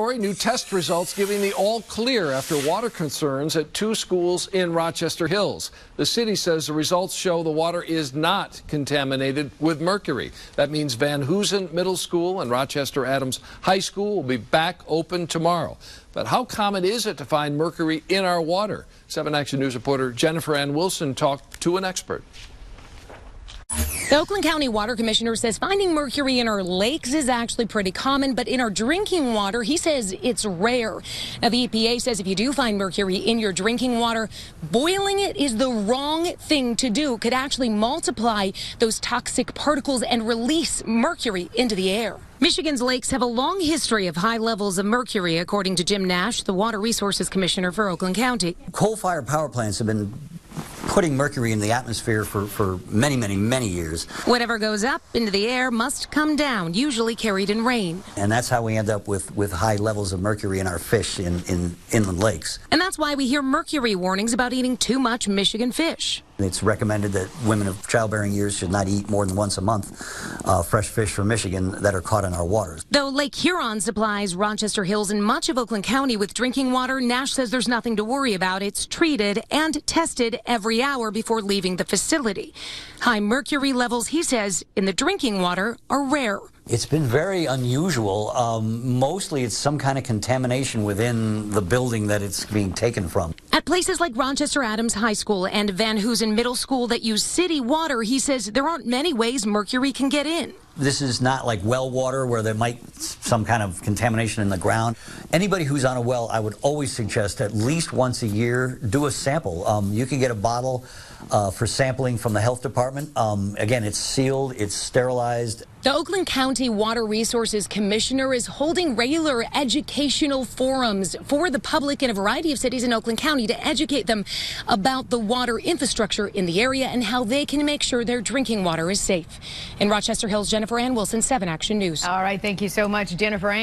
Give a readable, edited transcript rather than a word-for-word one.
story, new test results giving the all clear after water concerns at 2 schools in Rochester Hills. The city says the results show the water is not contaminated with mercury. That means Van Hoosen Middle School and Rochester Adams High School will be back open tomorrow. But how common is it to find mercury in our water? 7 Action News reporter Jennifer Ann Wilson talked to an expert. The Oakland County Water Commissioner says finding mercury in our lakes is actually pretty common, but in our drinking water, he says it's rare. Now, the EPA says if you do find mercury in your drinking water, boiling it is the wrong thing to do. It could actually multiply those toxic particles and release mercury into the air. Michigan's lakes have a long history of high levels of mercury, according to Jim Nash, the Water Resources Commissioner for Oakland County. Coal-fired power plants have been putting mercury in the atmosphere for many years. Whatever goes up into the air must come down, usually carried in rain. And that's how we end up with high levels of mercury in our fish in inland lakes. And that's why we hear mercury warnings about eating too much Michigan fish. It's recommended that women of childbearing years should not eat more than once a month fresh fish from Michigan that are caught in our waters. Though Lake Huron supplies Rochester Hills and much of Oakland County with drinking water, Nash says there's nothing to worry about. It's treated and tested every hour before leaving the facility. High mercury levels, he says, in the drinking water are rare. It's been very unusual. Mostly it's some kind of contamination within the building that it's being taken from. At places like Rochester Adams High School and Van Hoosen Middle School that use city water, he says there aren't many ways mercury can get in. This is not like well water where there might some kind of contamination in the ground. Anybody who's on a well, I would always suggest at least once a year, do a sample. You can get a bottle for sampling from the health department. Again, it's sealed, it's sterilized. The Oakland County Water Resources Commissioner is holding regular educational forums for the public in a variety of cities in Oakland County to educate them about the water infrastructure in the area and how they can make sure their drinking water is safe. In Rochester Hills, Jennifer Ann Wilson, 7 Action News. All right, thank you so much, Jennifer Ann.